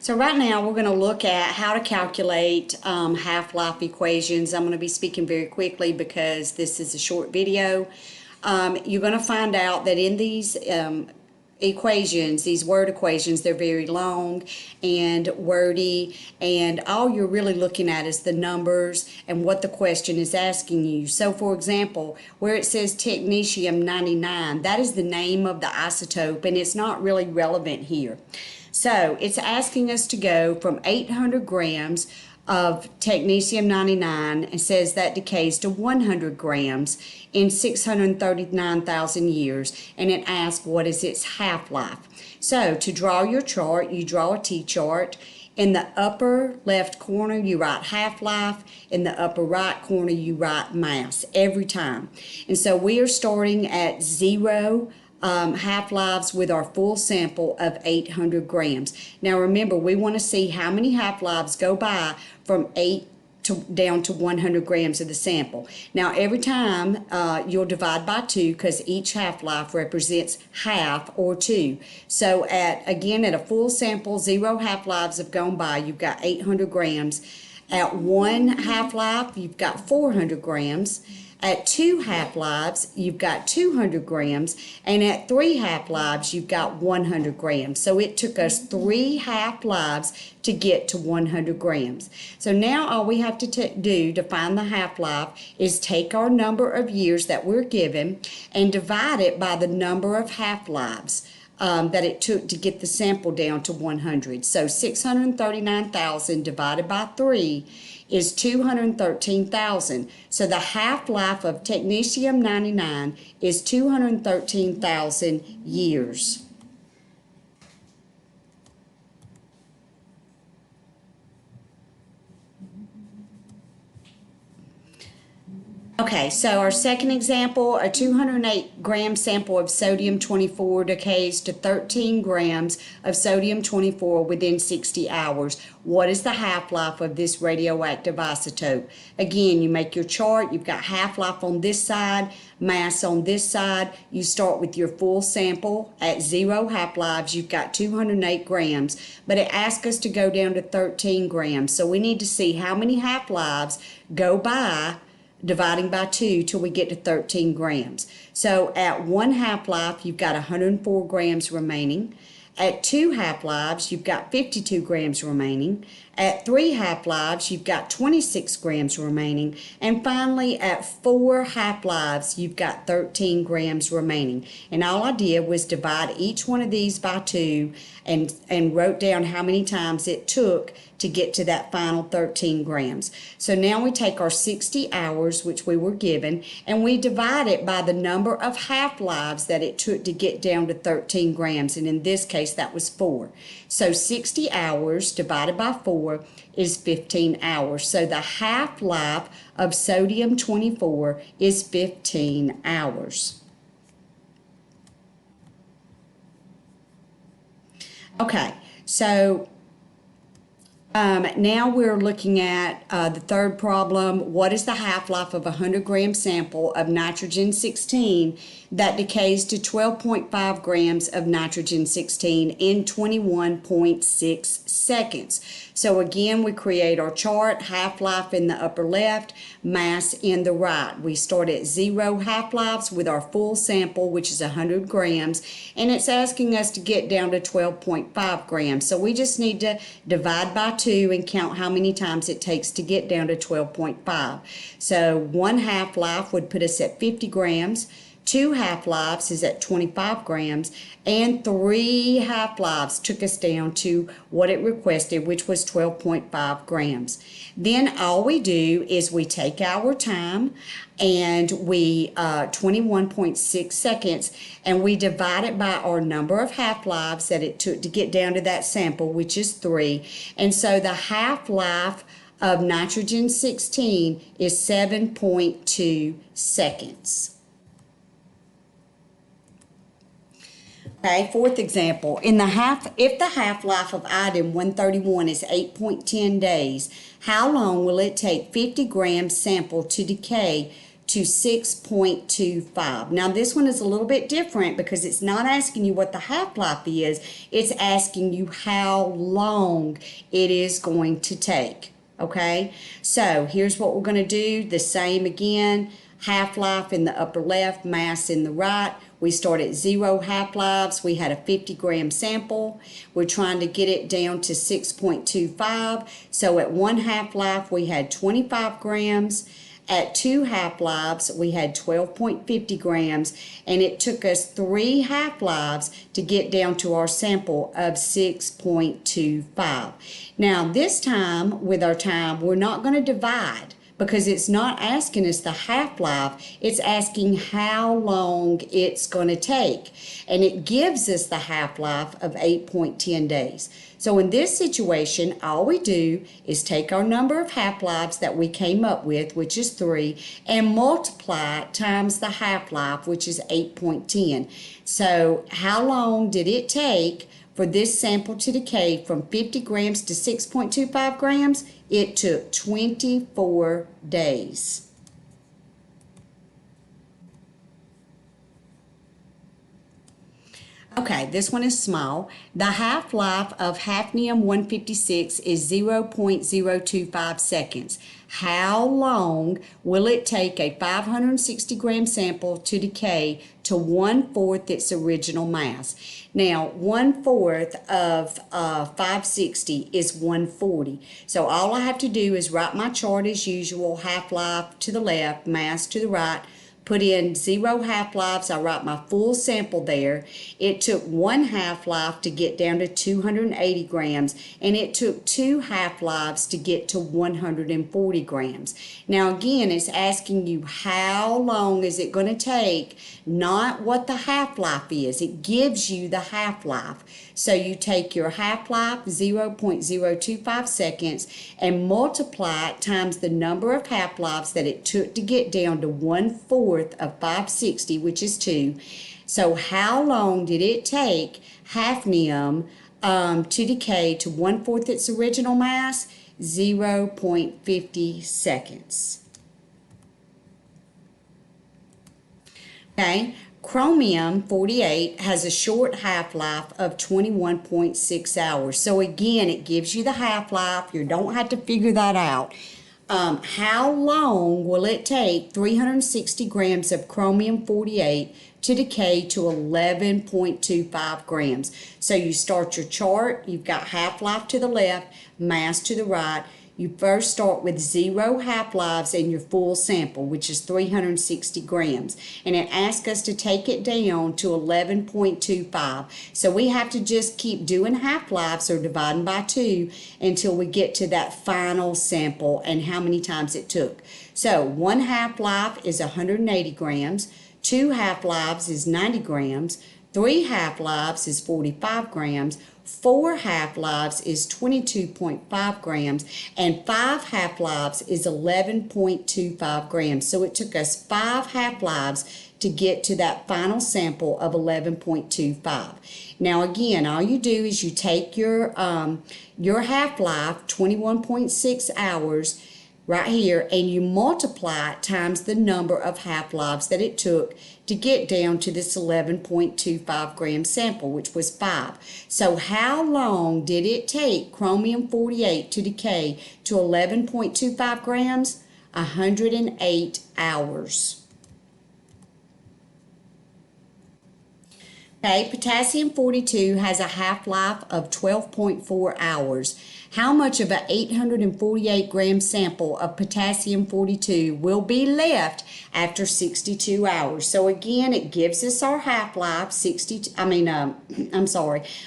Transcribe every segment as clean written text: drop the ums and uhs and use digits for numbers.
So right now we're going to look at how to calculate half-life equations. I'm going to be speaking very quickly because this is a short video. You're going to find out that in these equations, these word equations, they're very long and wordy, and all you're really looking at is the numbers and what the question is asking you. So for example, where it says technetium-99, that is the name of the isotope, and it's not really relevant here. So it's asking us to go from 800 grams of technetium-99 and says that decays to 100 grams in 639,000 years, and it asks what is its half-life. So to draw your chart, you draw a T-chart. In the upper left corner you write half-life, in the upper right corner you write mass every time. And so we are starting at 0 half-lives with our full sample of 800 grams. Now remember, we want to see how many half-lives go by from 8 down to 100 grams of the sample. Now every time you'll divide by 2 because each half-life represents half or 2. So again at a full sample, 0 half-lives have gone by, you've got 800 grams. At 1 half-life, you've got 400 grams. At 2 half-lives, you've got 200 grams, and at 3 half-lives, you've got 100 grams. So it took us 3 half-lives to get to 100 grams. So now all we have to do to find the half-life is take our number of years that we're given and divide it by the number of half-lives that it took to get the sample down to 100. So 639,000 divided by 3 is 213,000. So the half-life of technetium-99 is 213,000 years. Okay, so our second example, a 208 gram sample of sodium-24 decays to 13 grams of sodium-24 within 60 hours. What is the half-life of this radioactive isotope? Again, you make your chart, you've got half-life on this side, mass on this side. You start with your full sample. At 0 half-lives, you've got 208 grams, but it asks us to go down to 13 grams. So we need to see how many half-lives go by dividing by 2 till we get to 13 grams. So at 1 half-life, you've got 104 grams remaining. At 2 half-lives, you've got 52 grams remaining. At 3 half-lives, you've got 26 grams remaining. And finally, at 4 half-lives, you've got 13 grams remaining. And all I did was divide each one of these by 2 and wrote down how many times it took to get to that final 13 grams. So now we take our 60 hours, which we were given, and we divide it by the number of half-lives that it took to get down to 13 grams, and in this case that was 4. So 60 hours divided by 4 is 15 hours. So the half-life of sodium-24 is 15 hours. Okay, so now we're looking at the third problem. What is the half-life of a 100-gram sample of nitrogen-16 that decays to 12.5 grams of nitrogen-16 in 21.6 seconds? So again, we create our chart, half-life in the upper left, mass in the right. We start at 0 half-lives with our full sample, which is 100 grams, and it's asking us to get down to 12.5 grams. So we just need to divide by 2 and count how many times it takes to get down to 12.5. So 1 half-life would put us at 50 grams. 2 half-lives is at 25 grams, and 3 half-lives took us down to what it requested, which was 12.5 grams. Then all we do is we take our time, and we 21.6 seconds, and we divide it by our number of half-lives that it took to get down to that sample, which is 3. And so the half-life of nitrogen-16 is 7.2 seconds. Okay, fourth example. If the half-life of iodine-131 is 8.10 days, how long will it take 50 grams sample to decay to 6.25. Now this one is a little bit different because it's not asking you what the half-life is, it's asking you how long it is going to take. Okay, so here's what we're going to do. The same again, half-life in the upper left, mass in the right. We start at 0 half-lives. We had a 50-gram sample. We're trying to get it down to 6.25. So at 1 half-life, we had 25 grams. At 2 half-lives, we had 12.50 grams, and it took us 3 half-lives to get down to our sample of 6.25. Now, this time, with our time, we're not going to divide because it's not asking us the half-life, it's asking how long it's going to take. And it gives us the half-life of 8.10 days. So in this situation, all we do is take our number of half-lives that we came up with, which is 3, and multiply it times the half-life, which is 8.10. So how long did it take for this sample to decay from 50 grams to 6.25 grams? It took 24 days. Okay, this one is small. The half-life of hafnium-156 is 0.025 seconds. How long will it take a 560-gram sample to decay to 1/4 its original mass? Now, 1/4 of 560 is 140. So all I have to do is write my chart as usual, half-life to the left, mass to the right, put in 0 half-lives. I write my full sample there. It took 1 half-life to get down to 280 grams, and it took 2 half-lives to get to 140 grams. Now again, it's asking you how long is it going to take, not what the half-life is. It gives you the half-life. So you take your half-life, 0.025 seconds, and multiply it times the number of half-lives that it took to get down to 1/4 of 560, which is 2. So how long did it take hafnium to decay to 1/4 its original mass? 0.50 seconds. Okay. Chromium-48 has a short half-life of 21.6 hours. So again, it gives you the half-life. You don't have to figure that out. How long will it take 360 grams of chromium-48 to decay to 11.25 grams? So you start your chart. You've got half-life to the left, mass to the right. You first start with 0 half-lives in your full sample, which is 360 grams. And it asks us to take it down to 11.25. So we have to just keep doing half-lives or dividing by 2 until we get to that final sample and how many times it took. So 1 half-life is 180 grams. 2 half-lives is 90 grams. 3 half-lives is 45 grams. 4 half-lives is 22.5 grams, and 5 half-lives is 11.25 grams. So it took us 5 half-lives to get to that final sample of 11.25. Now again, all you do is you take your half-life, 21.6 hours, right here, and you multiply it times the number of half-lives that it took to get down to this 11.25 gram sample, which was 5. So how long did it take chromium-48 to decay to 11.25 grams? 108 hours. Okay, potassium-42 has a half-life of 12.4 hours. How much of an 848 gram sample of potassium-42 will be left after 62 hours? So again, it gives us our half-life,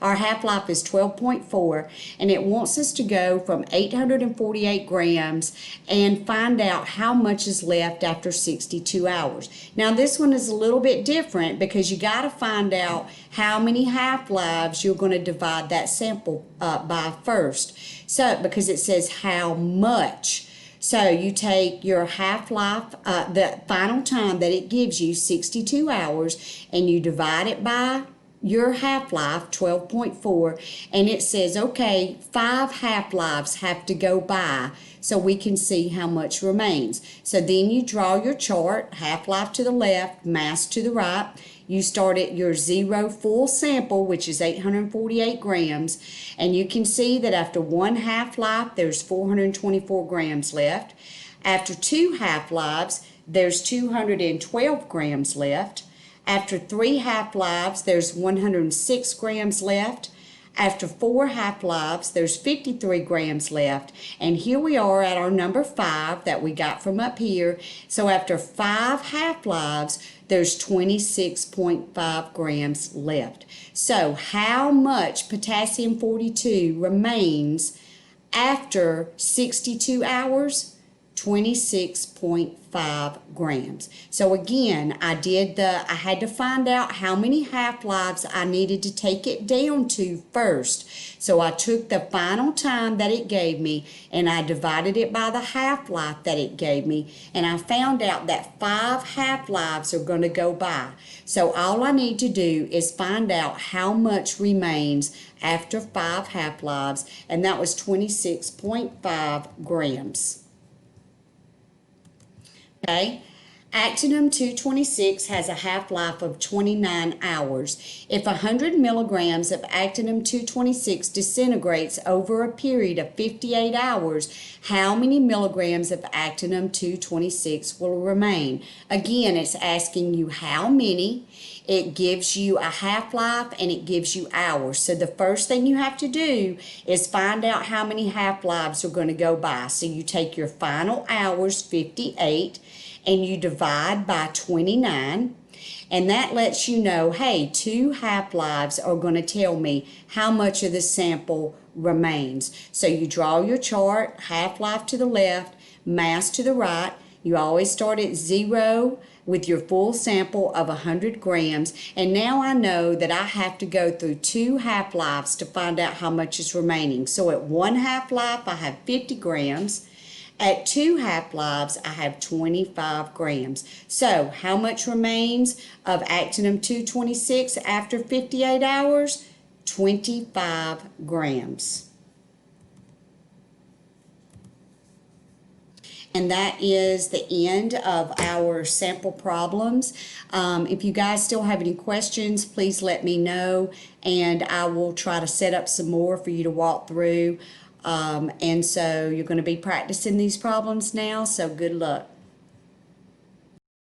our half-life is 12.4, and it wants us to go from 848 grams and find out how much is left after 62 hours. Now this one is a little bit different because you got to find out how many half-lives you're going to divide that sample by first. So, because it says how much. So you take your half-life, the final time that it gives you, 62 hours, and you divide it by your half-life, 12.4, and it says, okay, 5 half-lives have to go by so we can see how much remains. So then you draw your chart, half-life to the left, mass to the right. You start at your 0 full sample, which is 848 grams, and you can see that after 1 half-life, there's 424 grams left. After 2 half-lives, there's 212 grams left. After 3 half-lives, there's 106 grams left. After 4 half-lives, there's 53 grams left. And here we are at our number 5 that we got from up here. So after 5 half-lives, there's 26.5 grams left. So how much potassium 42 remains after 62 hours? 26.5 grams. So again, I had to find out how many half-lives I needed to take it down to first. So I took the final time that it gave me and I divided it by the half-life that it gave me, and I found out that 5 half-lives are going to go by. So all I need to do is find out how much remains after 5 half-lives, and that was 26.5 grams. Okay, actinium-226 has a half-life of 29 hours. If 100 milligrams of actinium-226 disintegrates over a period of 58 hours, how many milligrams of actinium-226 will remain? Again, it's asking you how many. It gives you a half-life and it gives you hours. So the first thing you have to do is find out how many half-lives are going to go by. So you take your final hours, 58, and you divide by 29. And that lets you know, hey, 2 half-lives are going to tell me how much of the sample remains. So you draw your chart, half-life to the left, mass to the right. You always start at 0 with your full sample of 100 grams, and now I know that I have to go through 2 half-lives to find out how much is remaining. So at 1 half-life I have 50 grams. At 2 half-lives I have 25 grams. So how much remains of actinium-226 after 58 hours? 25 grams. And that is the end of our sample problems. If you guys still have any questions, please let me know, and I will try to set up some more for you to walk through. And so you're going to be practicing these problems now, so good luck.